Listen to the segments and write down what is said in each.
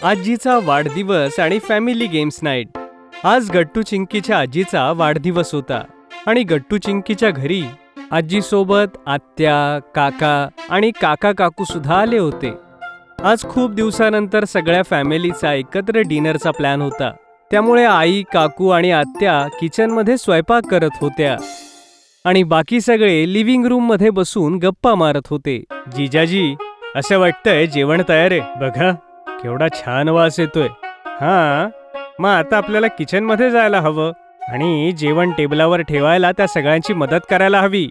आजीचा वाढदिवस आणि फॅमिली गेम्स नाईट. आज गट्टू चिंकीच्या आजीचा वाढदिवस होता आणि गट्टू चिंकीच्या घरी आजीसोबत आत्या, काका आणि काका काकू सुद्धा आले होते. आज खूप दिवसानंतर सगळ्या फॅमिलीचा एकत्र डिनरचा प्लॅन होता. त्यामुळे आई, काकू आणि आत्या किचनमध्ये स्वयंपाक करत होत्या आणि बाकी सगळे लिव्हिंग रूममध्ये बसून गप्पा मारत होते. जिजाजी, असं वाटतंय जेवण तयार आहे. बघा केवढा छान वास येतोय. हां, मग आता आपल्याला किचनमध्ये जायला हवं आणि जेवण टेबलावर ठेवायला त्या सगळ्यांची मदत करायला हवी.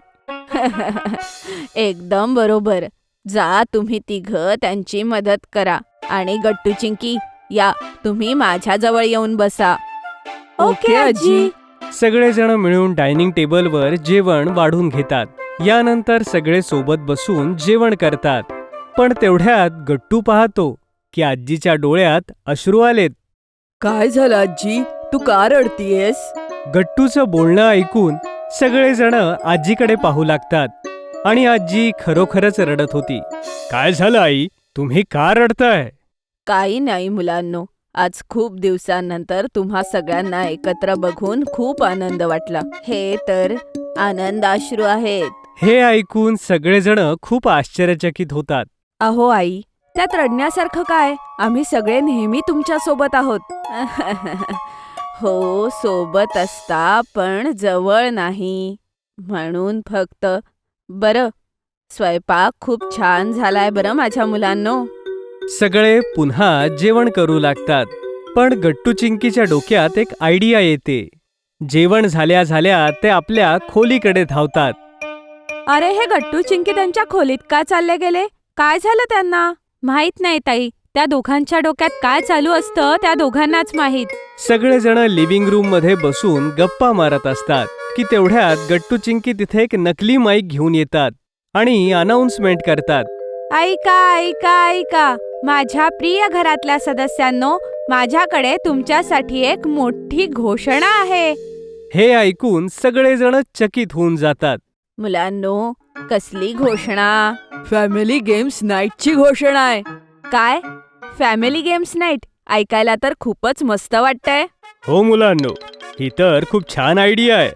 एकदम बरोबर. जा तुम्ही तिघं त्यांची मदत करा. आणि गट्टू चिंकी, या तुम्ही माझ्याजवळ येऊन बसा. ओके आजी. सगळेजण मिळून डायनिंग टेबलवर जेवण वाढून घेतात. यानंतर सगळे सोबत बसून जेवण करतात. पण तेवढ्यात गट्टू पाहतो की आजीच्या डोळ्यात अश्रू आलेत. काय झालं आजी, तू का रडतीयेस? गट्टूचं बोलणं ऐकून सगळेजण आजीकडे पाहू लागतात आणि आजी खरोखरच रडत होती. काय झालं आई, तुम्ही का रडताय? काही नाही मुलांनो, आज खूप दिवसांनंतर तुम्हा सगळ्यांना एकत्र बघून खूप आनंद वाटला. हे तर आनंदाश्रू आहेत. हे ऐकून सगळेजण खूप आश्चर्यचकित होतात. अहो आई, त्यात रडण्यासारखं काय? आम्ही सगळे नेहमी तुमच्या सोबत आहोत. हो, सोबत असता पण जवळ नाही म्हणून फक्त. बरं, स्वयंपाक खूप छान झालाय बरं माझ्या मुलांनो. सगळे पुन्हा जेवण करू लागतात. पण गट्टू चिंकीच्या डोक्यात एक आयडिया येते. जेवण झाल्या झाल्या ते आपल्या खोलीकडे धावतात. अरे, हे गट्टू चिंकी त्यांच्या खोलीत का चालले गेले? काय झालं त्यांना? माहित नाही ताई, त्या दोघांच्या डोक्यात काय चालू असतं त्या दोघांनाच माहीत. सगळेजण लिव्हिंग रूम मध्ये बसून गप्पा मारत असतात की तेवढ्यात गट्टू चिंकी तिथे एक नकली माईक घेऊन येतात आणि अनाउन्समेंट करतात. ऐका ऐका ऐका, माझ्या प्रिय घरातल्या सदस्यांनो, माझ्याकडे तुमच्यासाठी एक मोठी घोषणा आहे. हे ऐकून सगळेजण चकित होऊन जातात. मुलांनो, कसली घोषणा? फॅमिली गेम्स नाईटची घोषणा आहे. काय? Family games night? ऐकायला तर खूपच मस्त वाटतंय. हो मुलांनो, ही तर खूप छान आयडिया आहे.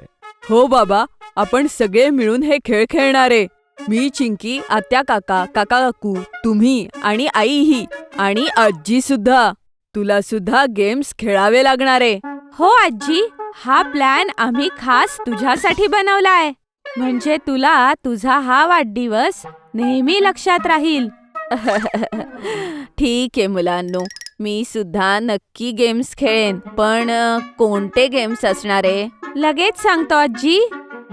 हो बाबा, आपण सगळे मिळून हे खेळ खेळणारे. मी, चिंकी, आत्या, काका, काका काकू, तुम्ही आणि आईही आणि आजी सुद्धा. तुला सुद्धा गेम्स खेळावे लागणारे. हो आजी, हा प्लॅन आम्ही खास तुझ्यासाठी बनवलाय. म्हणजे तुला तुझा हा वाढदिवस नेहमी लक्षात राहील. ठीक आहे मुलांनो, मी सुद्धा नक्की गेम्स खेळेन. पण कोणते गेम्स असणारे? लगेच सांगतो आजी.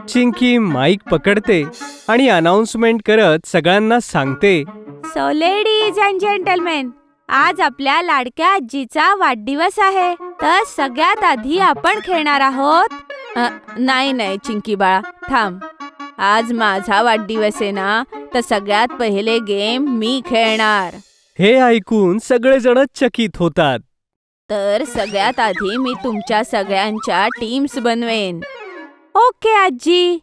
चिंकी माईक पकडते आणि अनाउन्समेंट करत सगळ्यांना सांगते. सो लेडीज अँड जेंटलमेन, आज आपल्या लाडक्या आजीचा वाढदिवस आहे. तर सगळ्यात आधी आपण खेळणार आहोत. नाही चिंकी बाळा, थांब. आज माझा वाढदिवस आहे ना, तर सगळ्यात पहिले गेम मी खेळणार. हे ऐकून सगळेजण चकित होतात. तर सगळ्यात आधी मी तुमच्या सगळ्यांच्या टीम्स बनवेन. ओके आजी.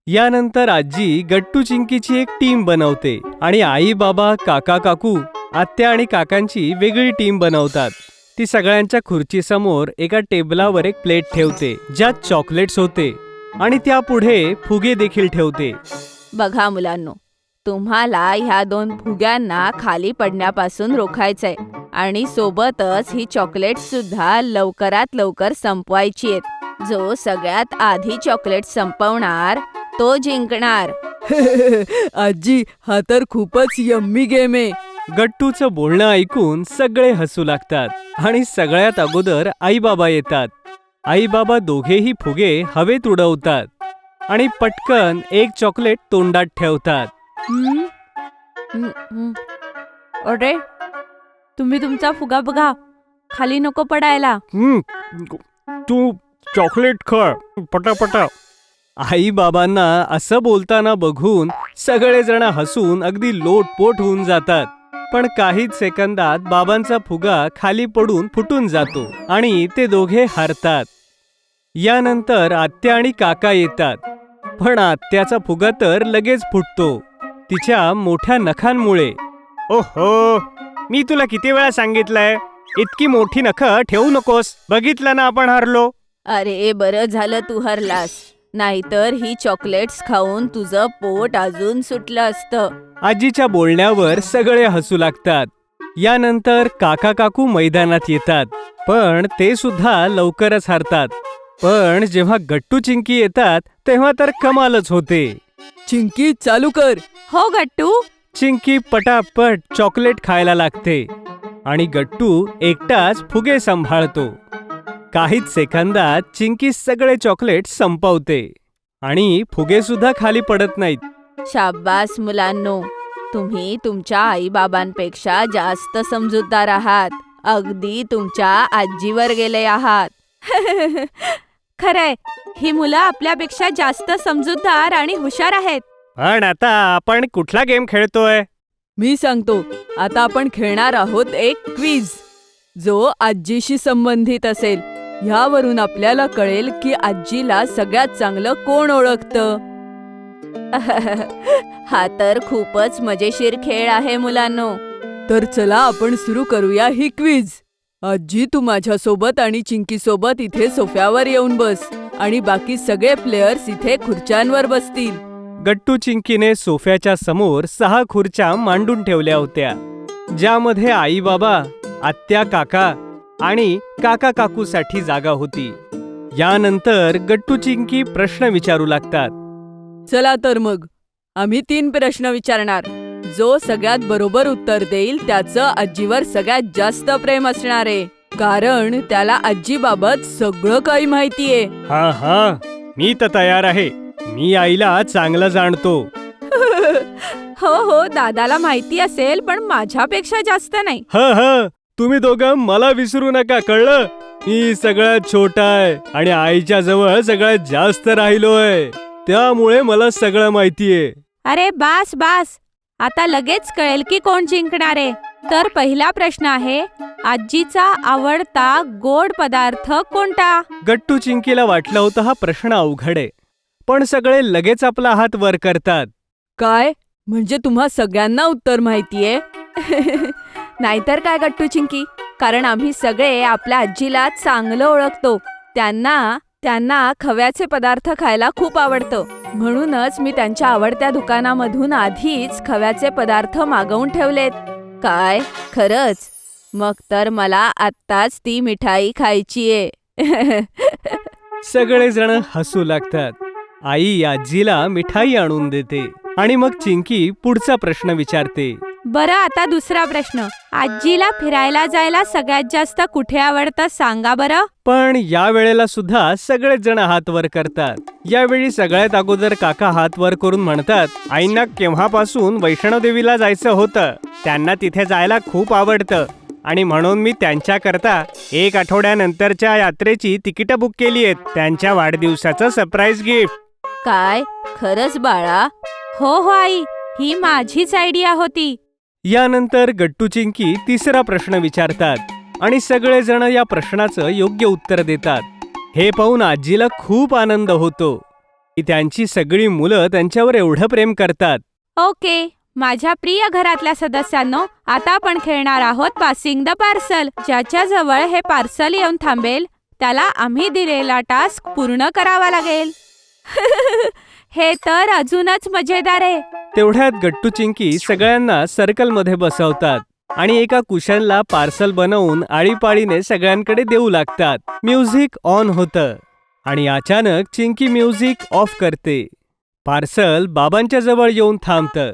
यानंतर आजी गट्टू चिंकीची एक टीम बनवते आणि आई, बाबा, काका काकू, आत्या आणि काकांची वेगळी टीम बनवतात. ती सगळ्यांच्या खुर्चीसमोर एका टेबलावर एक प्लेट ठेवते ज्यात चॉकलेट्स होते आणि त्यापुढे फुगे देखील ठेवते. बघा मुलांनो, तुम्हाला ह्या 2 फुग्यांना खाली पडण्यापासून रोखायचंय आणि सोबतच ही चॉकलेट सुद्धा लवकरात लवकर संपवायची आहेत. जो सगळ्यात आधी चॉकलेट संपवणार तो जिंकणार. आजी, हा तर खूपच यम्मी गेम आहे. गट्टूचं बोलणं ऐकून सगळे हसू लागतात आणि सगळ्यात अगोदर आई बाबा येतात. आई बाबा दोघेही फुगे हवेत उडवतात आणि पटकन एक चॉकलेट तोंडात ठेवतात. अरे, तुम्ही तुमचा फुगा बघा, खाली नको पडायला. तू चॉकलेट खा पटापटा. आई बाबांना असं बोलताना बघून सगळेजण हसून अगदी लोटपोट होऊन जातात. पण काहीच सेकंदात बाबांचा फुगा खाली पडून फुटून जातो आणि ते दोघे हारतात. यानंतर आत्या आणि काका येतात. पण आत्याचा फुगा तर लगेच फुटतो तिच्या मोठ्या नखांमुळे. ओहो, मी तुला किती वेळा सांगितलंय इतकी मोठी नखं ठेवू नकोस. बघितलं ना आपण हारलो. अरे बरं झालं तू हरलास, नाहीतर ही चॉकलेट्स खाऊन तुझं पोट अजून सुटलं असतं. आजीच्या बोलण्यावर सगळे हसू लागतात. यानंतर काका काकू मैदानात येतात, पण ते सुद्धा लवकरच हारतात. पण जेव्हा गट्टू चिंकी येतात तेव्हा तर कमालच होते. चिंकी चालू कर. हो गट्टू. चिंकी पटापट चॉकलेट खायला लागते आणि गट्टू एकटाच फुगे सांभाळतो. काहीच सेकंदात चिंकी सगळे चॉकलेट संपवते आणि फुगे सुद्धा खाली पडत नाहीत. शाब्बास मुलांनो, तुम्ही तुमच्या आईबाबांपेक्षा जास्त समजूतदार आहात. अगदी तुमच्या आजीवर गेले आहात. खरंय, ही मुलं आपल्यापेक्षा जास्त समजूतदार आणि हुशार आहेत. पण आता आपण कुठला गेम खेळतोय? मी सांगतो. आता आपण खेळणार आहोत एक क्विज, जो आजीशी संबंधित असेल. ह्यावरून आपल्याला कळेल की आजीला सगळ्यात चांगलं कोण ओळखतं. हा तर खूपच मजेशीर खेळ आहे मुलांनो. तर चला आपण सुरू करूया ही क्विज. आजी, तू माझ्यासोबत आणि चिंकी सोबत इथे सोफ्यावर येऊन बस आणि बाकी सगळे प्लेयर्स इथे खुर्च्यांवर बसतील. गट्टू चिंकीने सोफ्याच्या समोर 6 खुर्च्या मांडून ठेवल्या होत्या, ज्यामध्ये आई बाबा, आत्या काका आणि काका काकूसाठी जागा होती. यानंतर गट्टू चिंकी प्रश्न विचारू लागतात. चला तर मग, आम्ही 3 प्रश्न विचारणार. जो सगळ्यात बरोबर उत्तर देईल त्याचं आजीवर सगळ्यात जास्त प्रेम असणार आहे, कारण त्याला आजीबाबत सगळं काही माहितीये. हा हा, मी तर तयार आहे. मी आईला चांगलं जाणतो. हो हो, दादाला माहिती असेल, पण माझ्यापेक्षा जास्त नाही. तुम्ही दोघं मला विसरू नका, कळलं? मी सगळ्यात छोटा आहे आणि आईच्या जवळ सगळ्यात जास्त राहिलोय, त्यामुळे मला सगळं माहितीये. अरे बास बास, आता लगेच कळेल की कोण जिंकणार आहे. तर पहिला प्रश्न आहे, आजीचा आवडता गोड पदार्थ कोणता? गट्टू चिंकीला वाटलं होतं हा प्रश्न अवघड आहे, पण सगळे लगेच आपला हात वर करतात. काय म्हणजे तुम्हा सगळ्यांना उत्तर माहितीये? नाहीतर काय गट्टू चिंकी, कारण आम्ही सगळे आपल्या आजीला चांगलं ओळखतो. त्यांना खव्याचे पदार्थ खायला खूप आवडतं, म्हणूनच मी त्यांच्या आवडत्या दुकानामधून आधीच खव्याचे पदार्थ मागवून ठेवलेत. काय खरंच? मग तर मला आत्ताच ती मिठाई खायचीये. सगळेजण हसू लागतात. आई आजीला मिठाई आणून देते आणि मग चिंकी पुढचा प्रश्न विचारते. बरं, आता दुसरा प्रश्न, आजीला फिरायला जायला सगळ्यात जास्त कुठे आवडतं सांगा बरं. पण या वेळेला सुद्धा सगळेच जण हात वर करतात. यावेळी सगळ्यात अगोदर काका हात वर करून म्हणतात, आईंना केव्हापासून वैष्णोदेवीला जायचं होतं. त्यांना तिथे जायला खूप आवडतं आणि म्हणून मी त्यांच्याकरता 1 आठवड्यानंतरच्या यात्रेची तिकीटं बुक केली आहेत, त्यांच्या वाढदिवसाचं सरप्राईज गिफ्ट. काय खरंच बाळा? हो हो आई, ही माझीच आयडिया होती. यानंतर गट्टू चिंकी तिसरा प्रश्न विचारतात आणि सगळेजण या प्रश्नाचं योग्य उत्तर देतात. हे पाहून आजीला खूप आनंद होतो की त्यांची सगळी मुलं त्यांच्यावर एवढं प्रेम करतात. ओके, माझ्या प्रिय घरातल्या सदस्यांनो, आता आपण खेळणार आहोत पासिंग द पार्सल. ज्याच्या जवळ हे पार्सल येऊन थांबेल त्याला आम्ही दिलेला टास्क पूर्ण करावा लागेल. हे तर अजूनच मजेदार आहे. तेवढ्यात गट्टू चिंकी सगळ्यांना सर्कलमध्ये बसवतात आणि एका कुशनला पार्सल बनवून आळीपाळीने सगळ्यांकडे देऊ लागतात. म्युझिक ऑन होतं आणि अचानक चिंकी म्युझिक ऑफ करते. पार्सल बाबांच्या जवळ येऊन थांबतं.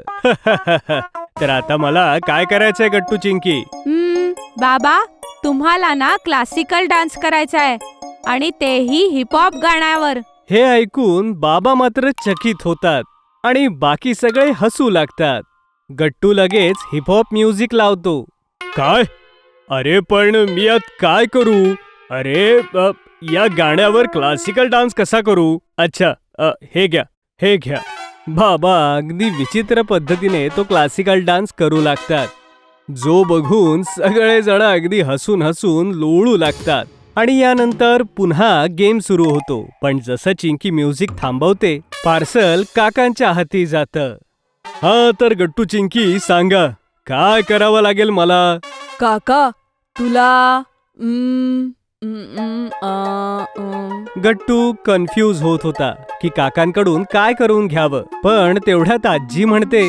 तर आता मला काय करायचंय गट्टू चिंकी? बाबा, तुम्हाला ना क्लासिकल डान्स करायचा आहे आणि तेही हिपहॉप गाण्यावर. हे ऐकून बाबा मात्र चकित होतात आणि बाकी सगळे हसू लागतात. गट्टू लगेच हिपहॉप म्युझिक लावतो. काय? अरे पण मी यात काय करू? अरे या गाण्यावर क्लासिकल डान्स कसा करू? अच्छा, हे घ्या. बाबा अगदी विचित्र पद्धतीने तो क्लासिकल डान्स करू लागतात, जो बघून सगळेजण अगदी हसून हसून लोळू लागतात. आणि यानंतर पुन्हा गेम सुरू होतो. पण जसं चिंकी म्युझिक थांबवते, पार्सल काकांच्या हाती जातं. हा तर गट्टू चिंकी, सांगा काय करावं लागेल मला? काका, तुला उम्म, उम्म, उम्म, गट्टू कन्फ्यूज होत होता की काकांकडून काय करून घ्यावं. पण तेवढ्यात आजी म्हणते,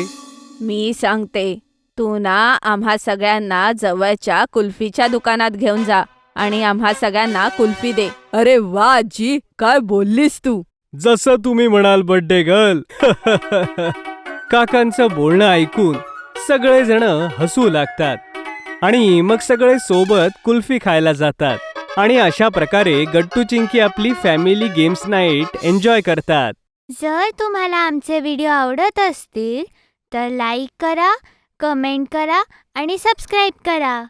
मी सांगते, तू ना आम्हा सगळ्यांना जवळच्या कुल्फीच्या दुकानात घेऊन जा आणि आम्हा सगळ्यांना कुल्फी दे. अरे वा आजी, काय बोललीस तू. जसं तुम्ही म्हणाल बर्थडे गर्ल. काकांचं बोलणं ऐकून सगळेजण हसू लागतात आणि मग सगळे सोबत कुल्फी खायला जातात आणि अशा प्रकारे गट्टू चिंकी आपली फॅमिली गेम्स नाईट एन्जॉय करतात. जर तुम्हाला आमचे व्हिडिओ आवडत असतील तर लाईक करा, कमेंट करा आणि सबस्क्राईब करा.